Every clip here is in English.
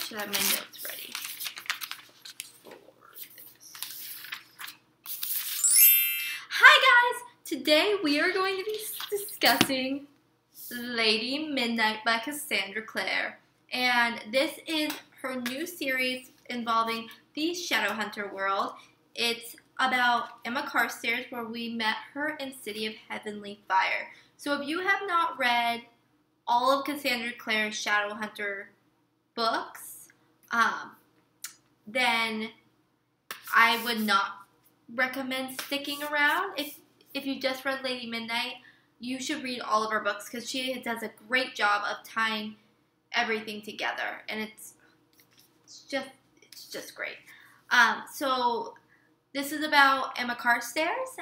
should have my notes ready for this. Hi guys! Today we are going to be discussing Lady Midnight by Cassandra Clare. And this is her new series involving the Shadowhunter world. It's about Emma Carstairs, where we met her in City of Heavenly Fire. So if you have not read all of Cassandra Clare's Shadowhunter books, then I would not recommend sticking around. If you just read Lady Midnight, you should read all of her books because she does a great job of tying everything together, and it's just great. So this is about Emma Carstairs.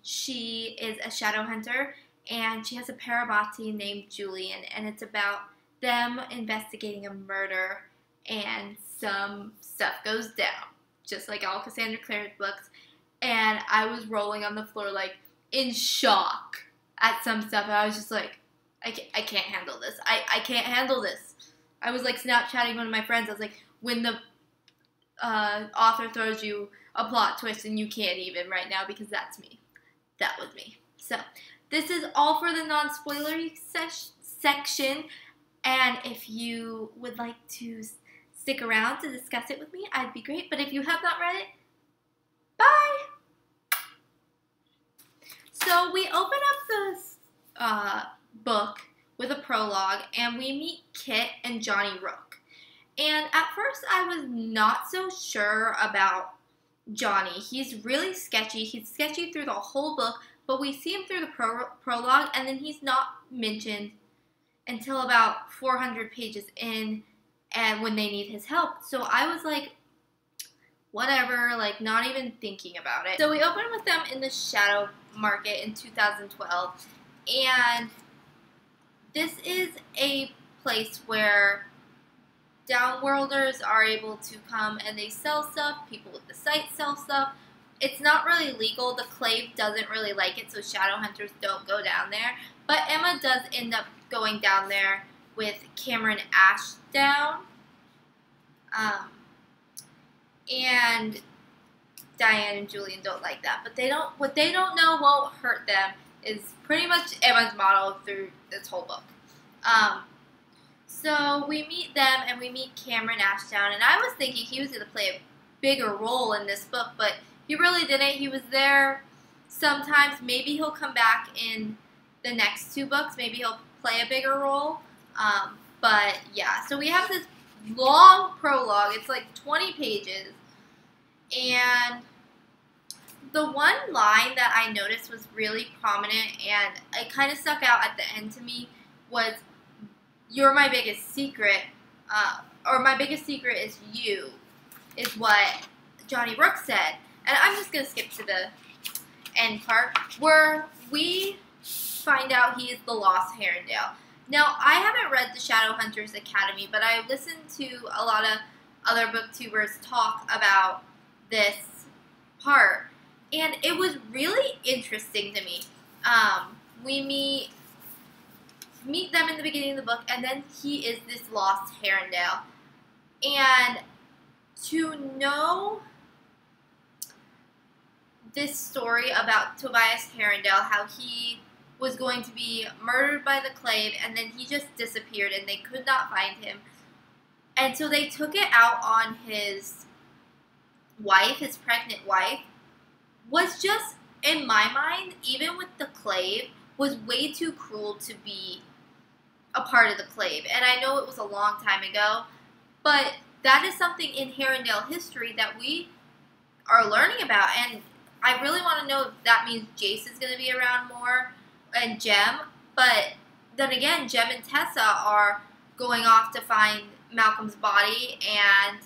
She is a shadow hunter, and she has a Parabati named Julian, and it's about them investigating a murder, and some stuff goes down, just like all Cassandra Clare's books. And I was rolling on the floor, like, in shock at some stuff, and I was just like, I can't handle this. I can't handle this. I was, like, Snapchatting one of my friends. I was like, when the author throws you a plot twist and you can't even right now, because that's me. That was me. So, this is all for the non-spoilery section, and if you would like to stick around to discuss it with me, I'd be great. But if you have not read it, bye! So we open up this book with a prologue, and we meet Kit and Johnny Rook. And at first I was not so sure about Johnny. He's really sketchy. He's sketchy through the whole book, but we see him through the prologue, and then he's not mentioned until about 400 pages in, and when they need his help. So I was like, whatever, like, not even thinking about it. So we open with them in the shadow market in 2012, and this is a place where downworlders are able to come and they sell stuff. People with the site sell stuff. It's not really legal. The Clave doesn't really like it, so shadow hunters don't go down there. But Emma does end up going down there with Cameron Ashdown. And Diane and Julian don't like that. But what they don't know won't hurt them is pretty much Emma's motto through this whole book. So we meet them, and we meet Cameron Ashdown, and I was thinking he was going to play a bigger role in this book, but he really didn't. He was there sometimes. Maybe he'll come back in the next two books. Maybe he'll play a bigger role. But yeah, so we have this long prologue. It's like 20 pages. And the one line that I noticed was really prominent, and it kind of stuck out at the end to me, was, "You're my biggest secret," or "my biggest secret is you," is what Johnny Rook said. And I'm just going to skip to the end part, where we find out he is the Lost Herondale. Now, I haven't read the Shadowhunters Academy, but I listened to a lot of other booktubers talk about this part, and it was really interesting to me. We meet them in the beginning of the book, and then he is this Lost Herondale. And to know this story about Tobias Herondale, how he was going to be murdered by the Clave, and then he just disappeared, and they could not find him. And so they took it out on his wife, his pregnant wife, was just, in my mind, even with the Clave, was way too cruel to be a part of the Clave. And I know it was a long time ago, but that is something in Herondale history that we are learning about. And I really want to know if that means Jace is going to be around more, and Jem. But then again, Jem and Tessa are going off to find Malcolm's body and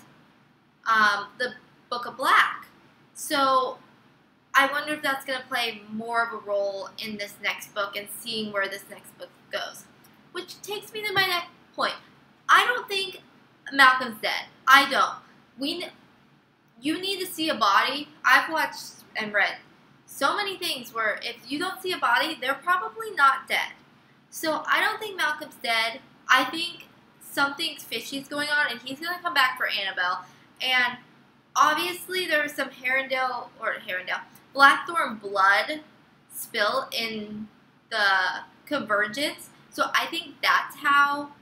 the Book of Black. So I wonder if that's going to play more of a role in this next book and seeing where this next book goes. Which takes me to my next point. I don't think Malcolm's dead. I don't. You need to see a body. I've watched and read so many things where if you don't see a body, they're probably not dead. So I don't think Malcolm's dead. I think something fishy's going on, and he's gonna come back for Annabelle. And obviously, there was some Blackthorn blood spill in the Convergence. So I think that's how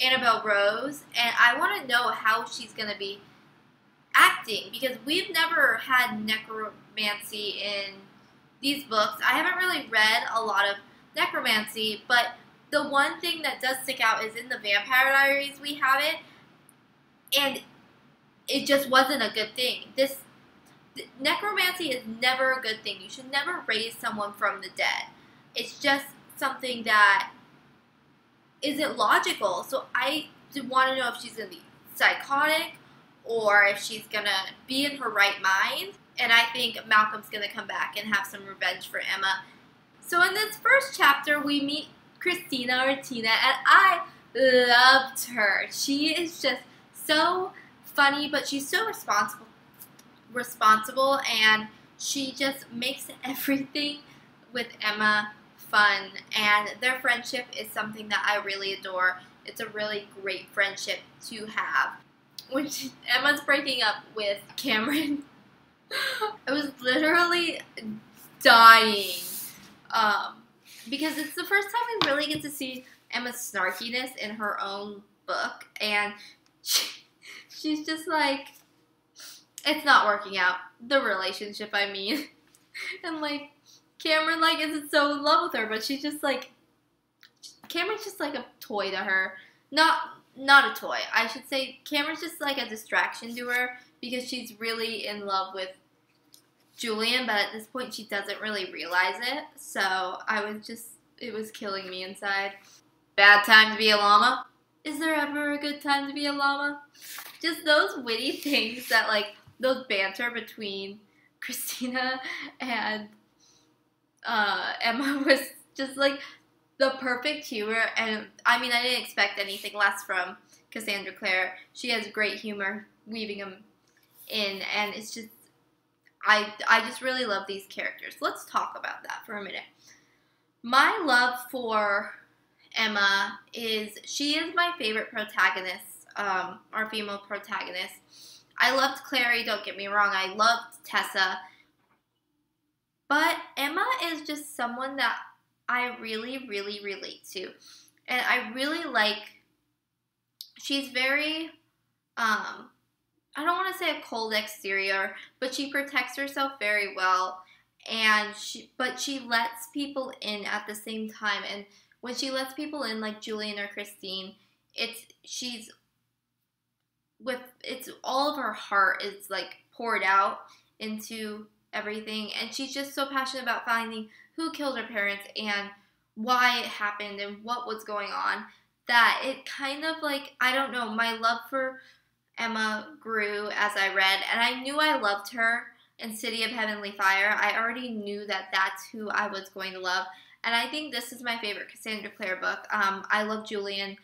Annabelle rose, and I want to know how she's gonna be acting, because we've never had necromancy in these books. I haven't really read a lot of necromancy, but the one thing that does stick out is in the Vampire Diaries we have it, and it just wasn't a good thing. Necromancy is never a good thing. You should never raise someone from the dead. It's just something that isn't logical. So I want to know if she's going to be psychotic or if she's going to be in her right mind. And I think Malcolm's going to come back and have some revenge for Emma. So in this first chapter, we meet Christina or Tina, and I loved her. She is just so funny, but she's so responsible, and she just makes everything with Emma fun, and their friendship is something that I really adore. It's a really great friendship to have. When Emma's breaking up with Cameron, I was literally dying, because it's the first time we really get to see Emma's snarkiness in her own book, and she's just like, it's not working out, the relationship, I mean. And like, Cameron like isn't so in love with her, but she's just like, Cameron's just like a toy to her. Not a toy, I should say. Cameron's just like a distraction to her, because she's really in love with Julian, but at this point she doesn't really realize it. So it was killing me inside. Bad time to be a llama? Is there ever a good time to be a llama? Just those witty things that, like, those banter between Christina and Emma was just like the perfect humor. And I mean, I didn't expect anything less from Cassandra Clare. She has great humor weaving them in, and it's just, I just really love these characters. Let's talk about that for a minute. My love for Emma is, she is my favorite protagonist, our female protagonist. I loved Clary, don't get me wrong, I loved Tessa, but Emma is just someone that I really, really relate to, and I really like, she's very, I don't want to say a cold exterior, but she protects herself very well, and but she lets people in at the same time, and when she lets people in, like Julian or Christine, it's all of her heart is like poured out into everything, and she's just so passionate about finding who killed her parents and why it happened and what was going on, that it kind of like, I don't know, my love for Emma grew as I read, and I knew I loved her in City of Heavenly Fire. I already knew that that's who I was going to love, and I think this is my favorite Cassandra Clare book. I love Julian.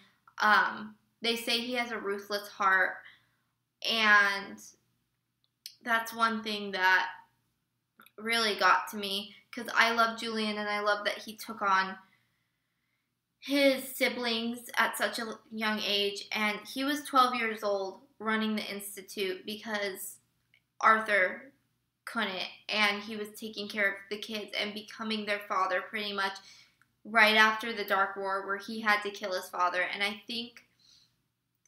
They say he has a ruthless heart, and that's one thing that really got to me, because I love Julian, and I love that he took on his siblings at such a young age, and he was 12 years old running the Institute because Arthur couldn't, and he was taking care of the kids and becoming their father pretty much right after the Dark War, where he had to kill his father. And I think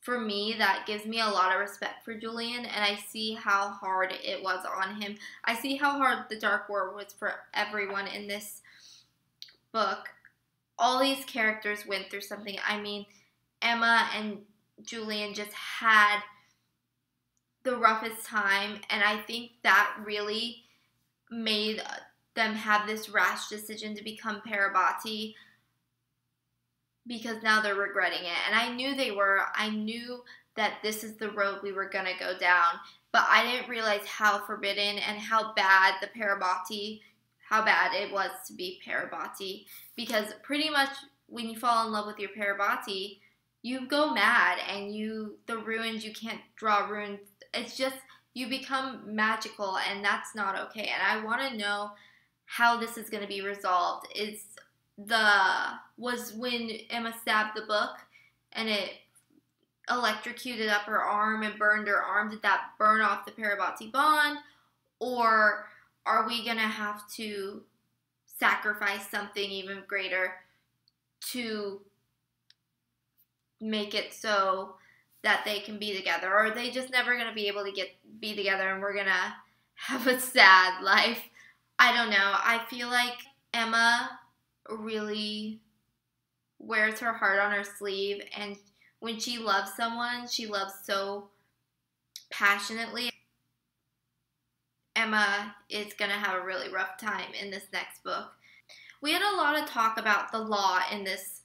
for me, that gives me a lot of respect for Julian, and I see how hard it was on him. I see how hard the Dark War was for everyone in this book. All these characters went through something. I mean, Emma and Julian just had the roughest time, and I think that really made them have this rash decision to become Parabati, because now they're regretting it. And I knew they were. I knew that this is the road we were going to go down, but I didn't realize how forbidden and how bad how bad it was to be Parabati, because pretty much when you fall in love with your Parabati, you go mad, and the runes, you can't draw runes. It's just, you become magical, and that's not okay. And I want to know how this is going to be resolved. Is was when Emma stabbed the book and it electrocuted up her arm and burned her arm. Did that burn off the Parabati bond? Or are we going to have to sacrifice something even greater to make it so that they can be together? Or are they just never going to be able to be together and we're going to have a sad life? I don't know. I feel like Emma really wears her heart on her sleeve, and when she loves someone, she loves so passionately. Emma is going to have a really rough time in this next book. We had a lot of talk about the law in this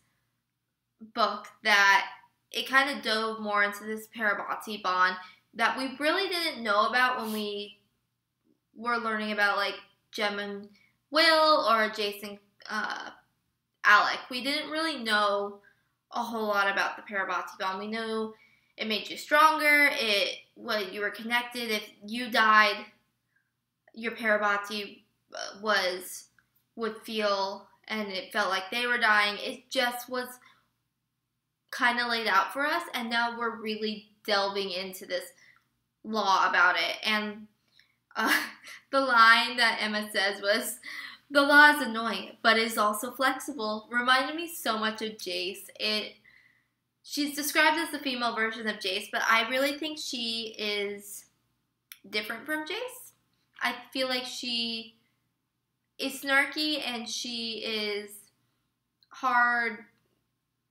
book, that it kind of dove more into this Parabati bond that we really didn't know about when we were learning about like Jem and Will or Jason Alec. We didn't really know a whole lot about the Parabati bond. We knew it made you stronger, you were connected. If you died, your Parabati would feel, and it felt like they were dying. It just was kind of laid out for us, and now we're really delving into this law about it. And the line that Emma says was, "The law is annoying, but is also flexible," reminded me so much of Jace. She's described as the female version of Jace, but I really think she is different from Jace. I feel like she is snarky and she is hard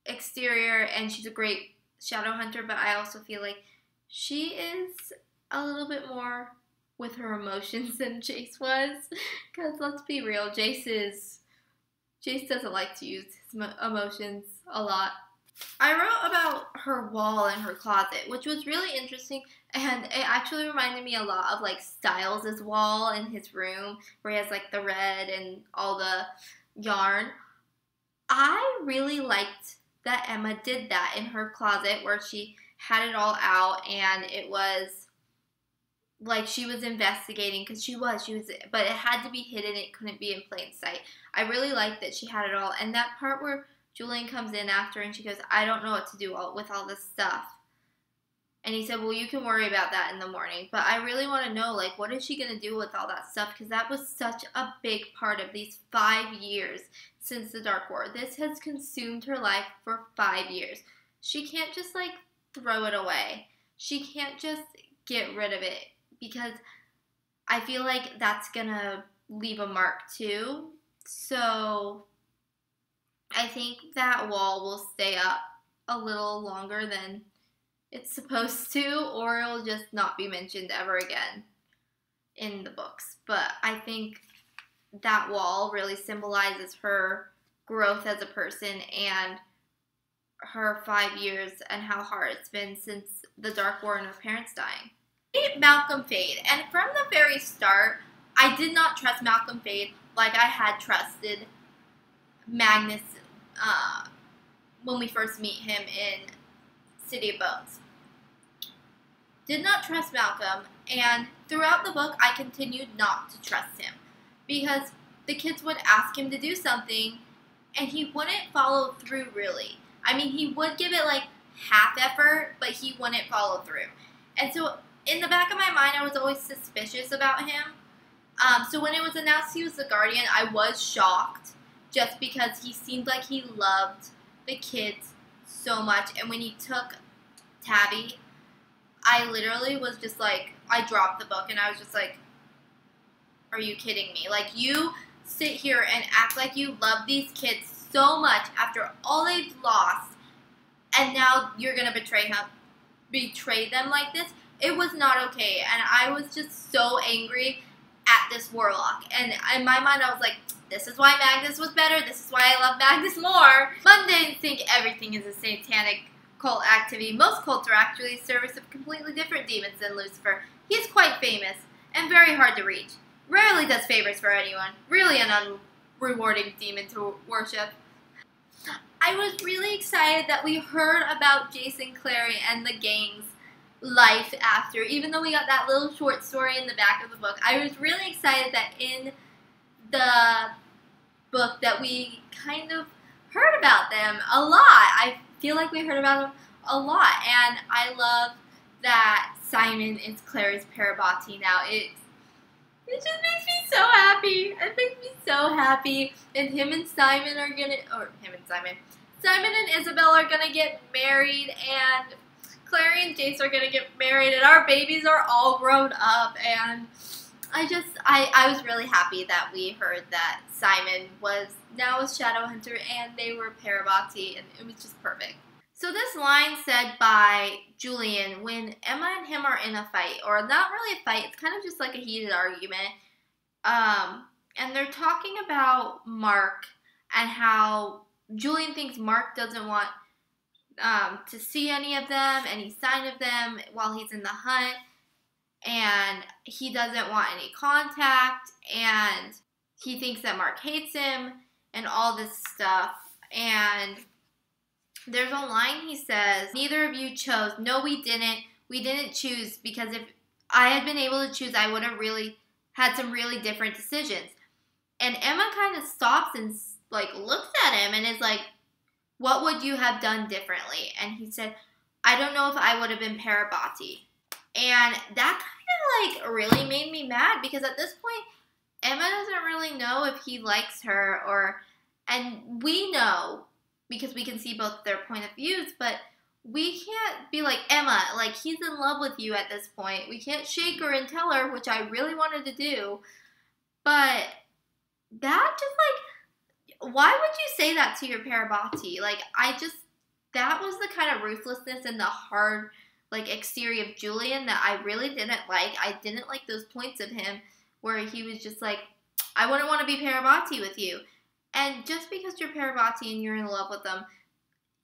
exterior and she's a great shadow hunter, but I also feel like she is a little bit more with her emotions than Jace was. Because let's be real, Jace doesn't like to use his emotions a lot. I wrote about her wall in her closet, which was really interesting, and it actually reminded me a lot of like Styles' wall in his room, where he has like the red and all the yarn. I really liked that Emma did that in her closet, where she had it all out, and it was like she was investigating, because she was, but it had to be hidden. It couldn't be in plain sight. I really liked that she had it all, and that part where Julian comes in after and she goes, "I don't know what to do with all this stuff." And he said, "Well, you can worry about that in the morning." But I really want to know, like, what is she going to do with all that stuff? Because that was such a big part of these 5 years since the Dark War. This has consumed her life for 5 years. She can't just, like, throw it away. She can't just get rid of it, because I feel like that's going to leave a mark too. So I think that wall will stay up a little longer than it's supposed to, or it'll just not be mentioned ever again in the books. But I think that wall really symbolizes her growth as a person and her 5 years and how hard it's been since the Dark War and her parents dying. Malcolm Fade, and from the very start, I did not trust Malcolm Fade like I had trusted Magnus when we first meet him in City of Bones. Did not trust Malcolm, and throughout the book, I continued not to trust him, because the kids would ask him to do something, and he wouldn't follow through, really. I mean, he would give it, like, half effort, but he wouldn't follow through. And so, in the back of my mind, I was always suspicious about him. So when it was announced he was the Guardian, I was shocked, just because he seemed like he loved the kids so much. And when he took Tabby, I literally was just like, I dropped the book and I was just like, are you kidding me? Like, you sit here and act like you love these kids so much after all they've lost, and now you're going to betray them like this? It was not okay, and I was just so angry at this warlock. And in my mind, I was like, this is why Magnus was better. This is why I love Magnus more. Mundane think everything is a satanic cult activity. Most cults are actually service of completely different demons than Lucifer. He's quite famous and very hard to reach. Rarely does favors for anyone. Really an unrewarding demon to worship. I was really excited that we heard about Jason Clare and the gang's life after, even though we got that little short story in the back of the book. I was really excited that in the book that we kind of heard about them a lot. I feel like we heard about them a lot, and I love that Simon is Claire's Parabati now. It just makes me so happy. It makes me so happy. And Simon and Isabel are gonna get married, and Clary and Jace are gonna get married, and our babies are all grown up, and I was really happy that we heard that Simon was now a shadow hunter and they were Parabati, and it was just perfect. So this line said by Julian when Emma and him are in a fight, or not really a fight, it's kind of just like a heated argument, and they're talking about Mark and how Julian thinks Mark doesn't want to see any of them, any sign of them while he's in the hunt, and he doesn't want any contact, and he thinks that Mark hates him, and all this stuff. And there's a line he says, neither of you chose. No, we didn't. We didn't choose, because if I had been able to choose, I would have really had some really different decisions. And Emma kind of stops and like looks at him and is like, what would you have done differently? And he said, I don't know if I would have been Parabati. And that kind of like really made me mad, because at this point, Emma doesn't really know if he likes her, and we know, because we can see both their point of views, but we can't be like, Emma, like, he's in love with you at this point. We can't shake her and tell her, which I really wanted to do. But that just, like, why would you say that to your Parabati? Like, that was the kind of ruthlessness and the hard, like, exterior of Julian that I really didn't like. I didn't like those points of him where he was just like, I wouldn't want to be Parabati with you. And just because you're Parabati and you're in love with them,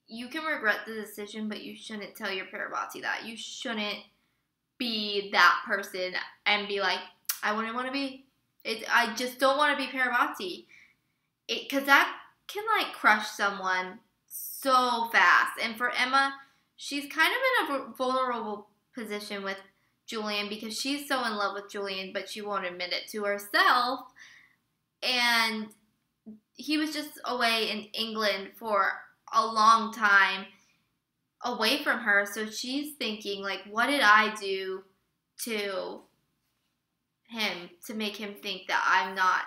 you can regret the decision, but you shouldn't tell your Parabati that. You shouldn't be that person and be like, I wouldn't want to be. I just don't want to be Parabati. Because that can, like, crush someone so fast. And for Emma, she's kind of in a vulnerable position with Julian, because she's so in love with Julian, but she won't admit it to herself. And he was just away in England for a long time, away from her. So she's thinking, like, what did I do to him to make him think that I'm not,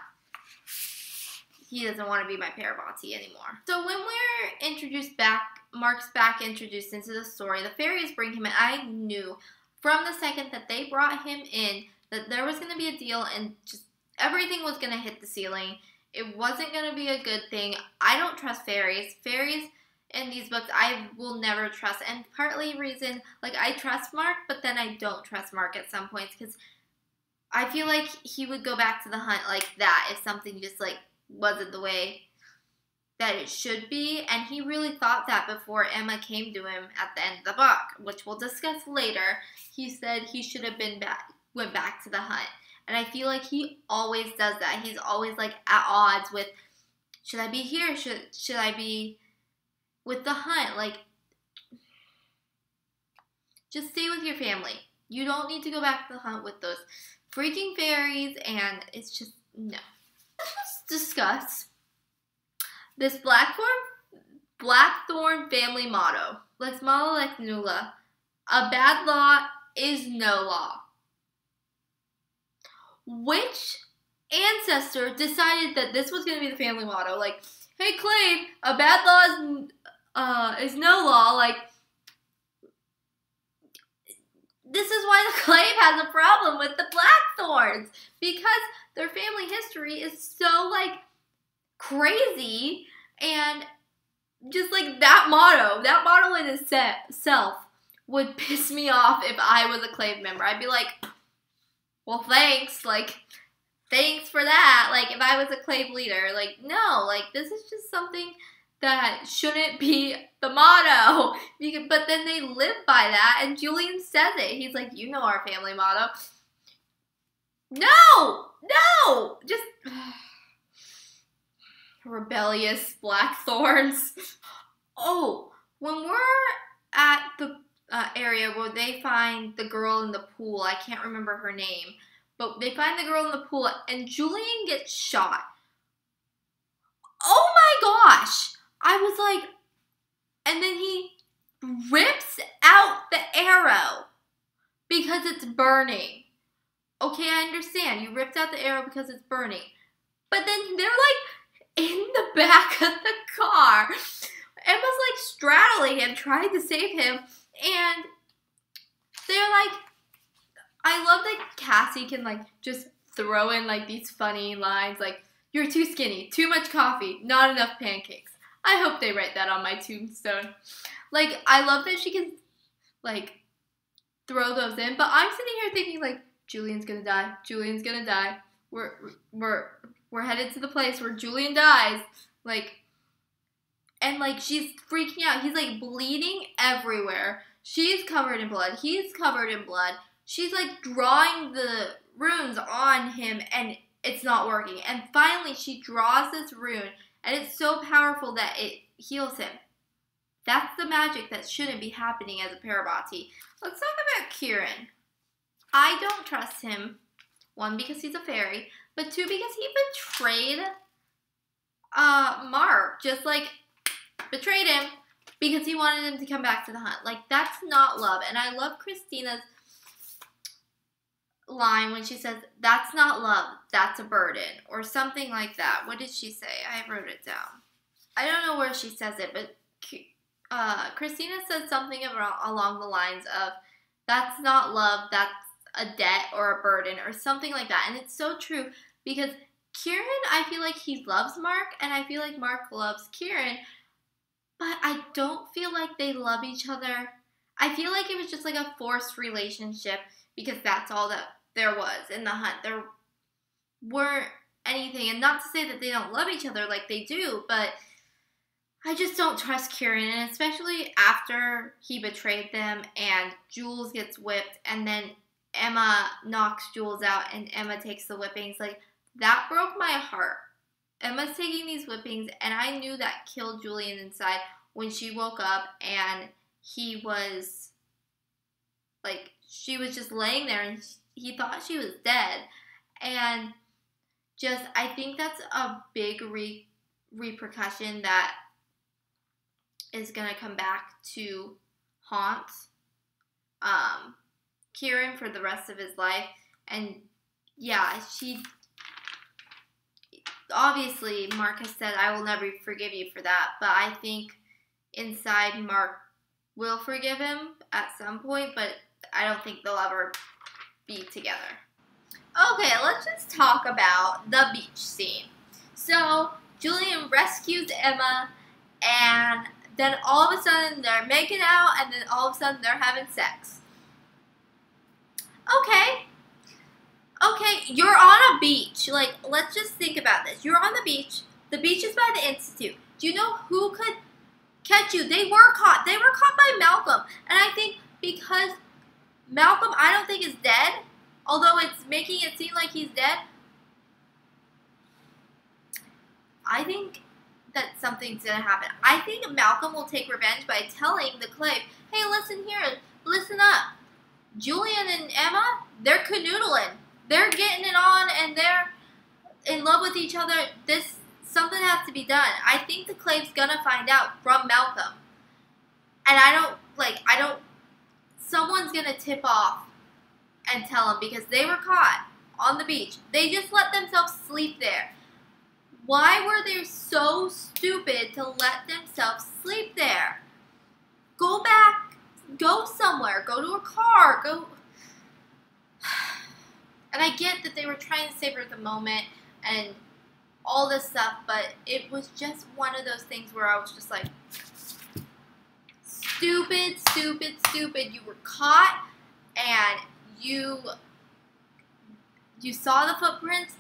he doesn't want to be my Parabati anymore. So when we're introduced back, Mark's back introduced into the story, the fairies bring him in. I knew from the second that they brought him in that there was going to be a deal, and just everything was going to hit the ceiling. It wasn't going to be a good thing. I don't trust fairies. Fairies in these books, I will never trust. And partly reason, like, I trust Mark, but then I don't trust Mark at some points, because I feel like he would go back to the hunt like that if something just, like, wasn't the way that it should be. And he really thought that before Emma came to him at the end of the book, which we'll discuss later. He said he should have went back to the hunt. And I feel like he always does that. He's always, like, at odds with, should I be here? Should I be with the hunt? Like, just stay with your family. You don't need to go back to the hunt with those freaking fairies, and it's just, no. Let's discuss this Blackthorn family motto. Lex mala lex nulla. A bad law is no law. Which ancestor decided that this was going to be the family motto? Like, hey, Clave, a bad law is no law. Like, this is why the Clave has a problem with the Blackthorns, because their family history is so, like, crazy, and just, like, that motto in itself would piss me off if I was a Clave member. I'd be like, well, thanks, like, thanks for that. Like, if I was a Clave leader, like, no, like, this is just something that shouldn't be the motto. But then they live by that, and Julian says it. He's like, you know our family motto. No, just rebellious Blackthorns. Oh, when we're at the area where they find the girl in the pool, I can't remember her name, but they find the girl in the pool, and Julian gets shot. gosh. I was like, and then he rips out the arrow because it's burning. Okay, I understand. You ripped out the arrow because it's burning. But then they're like in the back of the car. Emma's like straddling him, trying to save him. And they're like, I love that Cassie can like just throw in like these funny lines like, you're too skinny, too much coffee, not enough pancakes. I hope they write that on my tombstone. Like, I love that she can like throw those in. But I'm sitting here thinking like, Julian's gonna die. Julian's gonna die. We're headed to the place where Julian dies. Like, and like she's freaking out. He's like bleeding everywhere. She's covered in blood. He's covered in blood. She's like drawing the runes on him and it's not working. And finally she draws this rune and it's so powerful that it heals him. That's the magic that shouldn't be happening as a Parabati. Let's talk about Kieran. I don't trust him. One, because he's a fairy, but two, because he betrayed Mark. Just like betrayed him because he wanted him to come back to the hunt. Like, that's not love. And I love Christina's line when she says, that's not love, that's a burden, or something like that. What did she say? I wrote it down. I don't know where she says it, but Christina said something along the lines of, that's not love, that's a debt or a burden or something like that. And it's so true because Kieran, I feel like he loves Mark and I feel like Mark loves Kieran, but I don't feel like they love each other. I feel like it was just like a forced relationship because that's all that there was in the hunt. There weren't anything, and not to say that they don't love each other like they do, but I just don't trust Kieran, and especially after he betrayed them and Jules gets whipped and then Emma knocks Jules out and Emma takes the whippings. Like, that broke my heart. Emma's taking these whippings and I knew that killed Julian inside when she woke up and he was like, she was just laying there and he thought she was dead. And just, I think that's a big repercussion that is going to come back to haunt Kieran for the rest of his life. And yeah, obviously Mark has said, I will never forgive you for that, but I think inside Mark will forgive him at some point, but I don't think they'll ever be together. Okay, let's just talk about the beach scene. So Julian rescues Emma and then all of a sudden they're making out and then all of a sudden they're having sex. Okay, you're on a beach. Like, let's just think about this. You're on the beach. The beach is by the Institute. Do you know who could catch you? They were caught. They were caught by Malcolm. And I think because Malcolm, I don't think is dead, although it's making it seem like he's dead, I think that something's going to happen. I think Malcolm will take revenge by telling the Clave, hey, listen here, listen up. Julian and Emma, they're canoodling. They're getting it on and they're in love with each other. Something has to be done. I think the Clave's gonna find out from Malcolm. And someone's gonna tip off and tell them because they were caught on the beach. They just let themselves sleep there. Why were they so stupid to let themselves sleep there? Go back, go somewhere, go to a car, go. And I get that they were trying to save her at the moment and all this stuff, but it was just one of those things where I was just like, stupid, stupid, stupid. You were caught and you saw the footprints.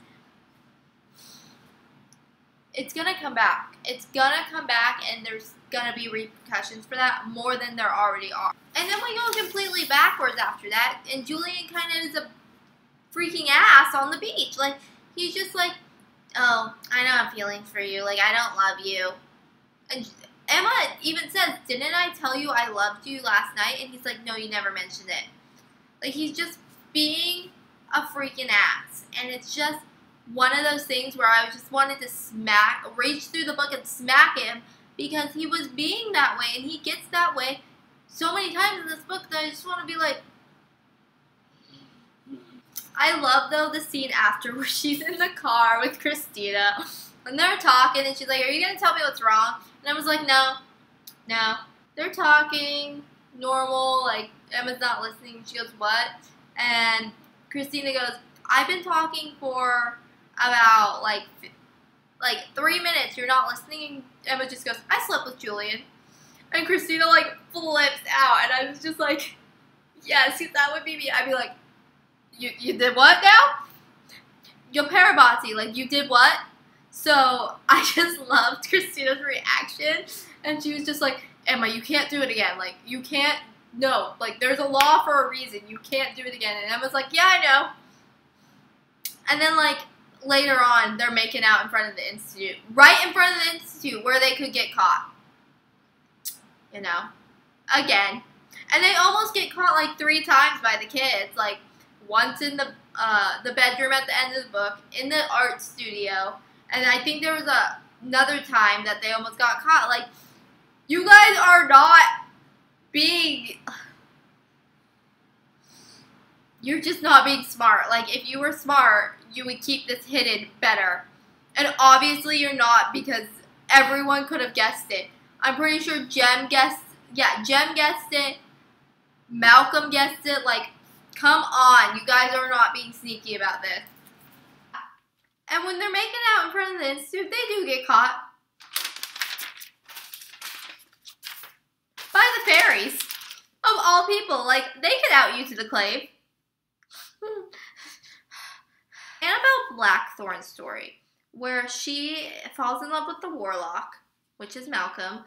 It's going to come back. It's going to come back and there's going to be repercussions for that more than there already are. And then we go completely backwards after that and Julian kind of is a freaking ass on the beach. Like, he's just like, oh, I know I'm feeling for you. Like, I don't love you. And Emma even says, didn't I tell you I loved you last night? And he's like, no, you never mentioned it. Like, he's just being a freaking ass. And it's just one of those things where I just wanted to reach through the book and smack him because he was being that way, and he gets that way so many times in this book that I just want to be like. I love, though, the scene after where she's in the car with Christina, and they're talking, and she's like, are you going to tell me what's wrong? And I was like, no. They're talking, normal, like, Emma's not listening. She goes, what? And Christina goes, I've been talking for about, like 3 minutes. You're not listening? And Emma just goes, I slept with Julian. And Christina, like, flips out, and I was just like, yes, that would be me. I'd be like, You did what now? Your parabati, like, you did what? So I just loved Christina's reaction, and she was just like, Emma, you can't do it again. Like, you can't, no, like, there's a law for a reason. You can't do it again. And Emma's like, yeah, I know. And then, like, later on, they're making out in front of the institute. Right in front of the institute where they could get caught. You know? Again. And they almost get caught, like, 3 times by the kids. Like, once in the bedroom at the end of the book, in the art studio, and I think there was another time that they almost got caught. Like, you guys are not being, you're just not being smart. Like, if you were smart, you would keep this hidden better. And obviously you're not, because everyone could have guessed it. I'm pretty sure Jem guessed it, Malcolm guessed it, like, come on, you guys are not being sneaky about this. And when they're making out in front of the institute, they do get caught. By the fairies. Of all people. Like, they could out you to the clave. Annabelle Blackthorne's story, where she falls in love with the warlock, which is Malcolm,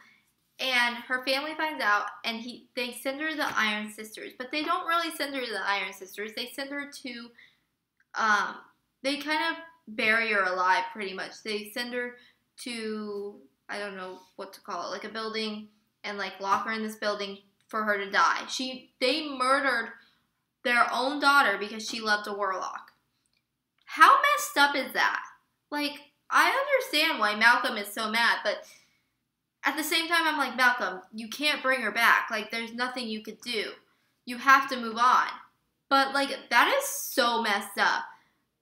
and her family finds out, and they send her to the Iron Sisters. But they don't really send her to the Iron Sisters. They send her to, they kind of bury her alive, pretty much. They send her to, I don't know what to call it, like a building, and, like, lock her in this building for her to die. They murdered their own daughter because she loved a warlock. How messed up is that? Like, I understand why Malcolm is so mad, but at the same time, I'm like, Malcolm, you can't bring her back. Like, there's nothing you could do. You have to move on. But, like, that is so messed up.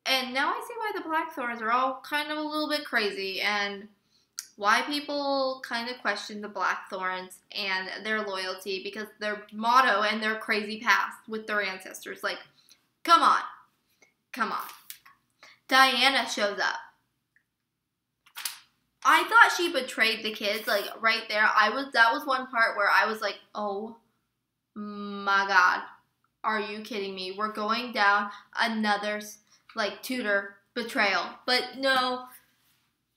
And now I see why the Blackthorns are all kind of a little bit crazy, and why people kind of question the Blackthorns and their loyalty, because their motto and their crazy past with their ancestors. Like, come on. Come on. Diana shows up. I thought she betrayed the kids, like, right there. That was one part where I was like, oh my God, are you kidding me? We're going down another, like, tutor betrayal. But no,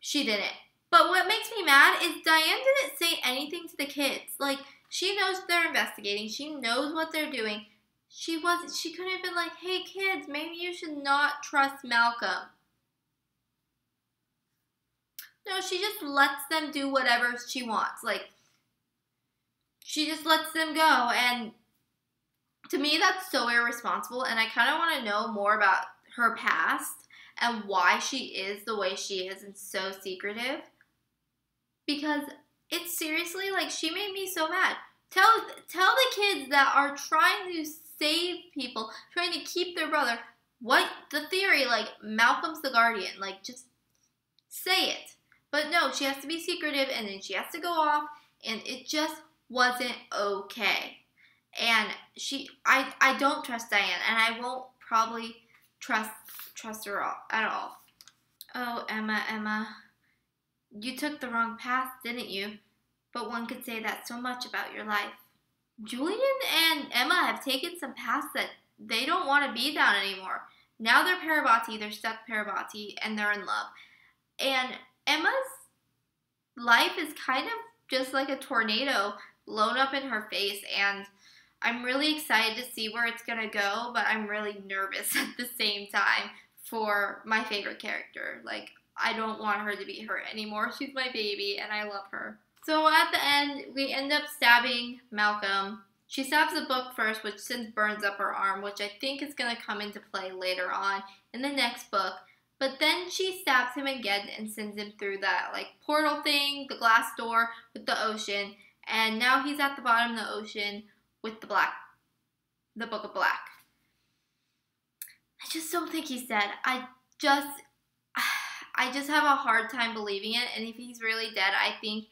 she didn't. But what makes me mad is Diane didn't say anything to the kids. Like, she knows they're investigating. She knows what they're doing. She couldn't have been like, hey, kids, maybe you should not trust Malcolm. No, she just lets them do whatever she wants. Like, she just lets them go. And to me, that's so irresponsible. And I kind of want to know more about her past and why she is the way she is and so secretive. Because it's seriously, like, she made me so mad. Tell the kids that are trying to save people, trying to keep their brother, what the theory, like, Malcolm's the guardian. Like, just say it. But no, she has to be secretive, and then she has to go off, and it just wasn't okay. And I don't trust Diane, and I won't probably trust her at all. Oh, Emma, you took the wrong path, didn't you? But one could say that so much about your life. Julian and Emma have taken some paths that they don't want to be down anymore. Now they're Parabati, they're stuck Parabati, and they're in love. And Emma's life is kind of just like a tornado blown up in her face, and I'm really excited to see where it's going to go, but I'm really nervous at the same time for my favorite character. Like, I don't want her to be hurt anymore. She's my baby, and I love her. So at the end, we end up stabbing Malcolm. She stabs the book first, which since burns up her arm, which I think is going to come into play later on in the next book. But then she stabs him again and sends him through that like portal thing, the glass door with the ocean, and now he's at the bottom of the ocean with the Book of Black. I just don't think he's dead. I just have a hard time believing it, and if he's really dead, I think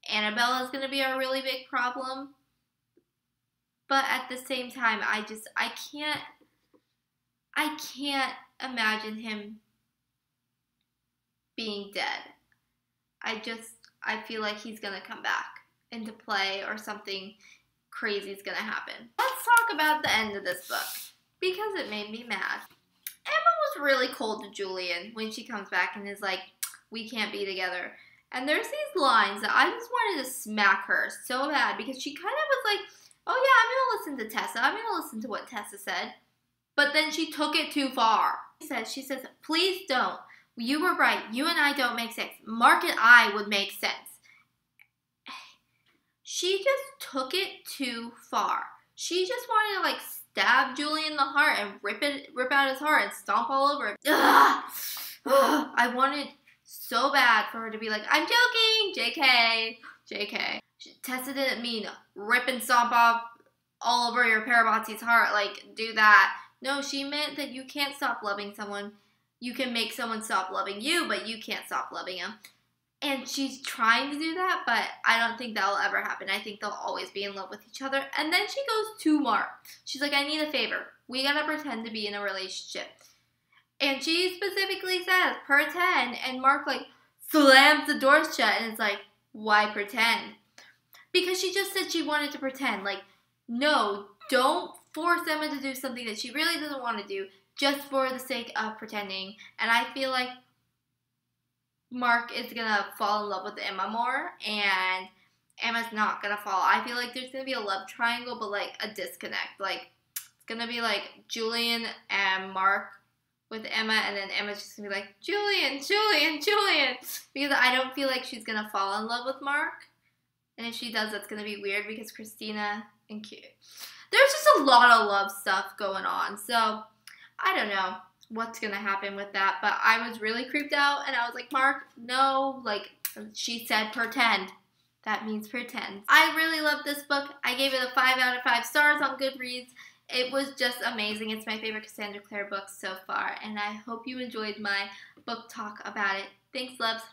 Annabelle is going to be a really big problem. But at the same time, I can't imagine him being dead. I feel like he's gonna come back into play or something crazy is gonna happen. Let's talk about the end of this book because it made me mad. Emma was really cold to Julian when she comes back and is like, we can't be together. And there's these lines that I just wanted to smack her so bad because she kind of was like, oh yeah, I'm gonna listen to Tessa. I'm gonna listen to what Tessa said. But then she took it too far. She says, please don't. You were right. You and I don't make sense. Mark and I would make sense. She just took it too far. She just wanted to like stab Julian in the heart and rip out his heart and stomp all over it. Ugh. Ugh. I wanted so bad for her to be like, I'm joking, JK. Tessa didn't mean rip and stomp off all over your Parabatsi's heart, like do that. No, she meant that you can't stop loving someone. You can make someone stop loving you, but you can't stop loving them. And she's trying to do that, but I don't think that will ever happen. I think they'll always be in love with each other. And then she goes to Mark. She's like, I need a favor. We gotta pretend to be in a relationship. And she specifically says, pretend. And Mark like slams the door shut and it's like, why pretend? Because she just said she wanted to pretend. Like, no, don't force Emma to do something that she really doesn't want to do just for the sake of pretending. And I feel like Mark is going to fall in love with Emma more, and Emma's not going to fall. I feel like there's going to be a love triangle, but like a disconnect. Like, it's going to be like Julian and Mark with Emma, and then Emma's just going to be like, Julian. Because I don't feel like she's going to fall in love with Mark. And if she does, that's going to be weird because Christina and Q. There's just a lot of love stuff going on. So, I don't know what's going to happen with that. But I was really creeped out. And I was like, Mark, no. Like, she said pretend. That means pretend. I really love this book. I gave it a 5 out of 5 stars on Goodreads. It was just amazing. It's my favorite Cassandra Clare book so far. And I hope you enjoyed my book talk about it. Thanks, loves.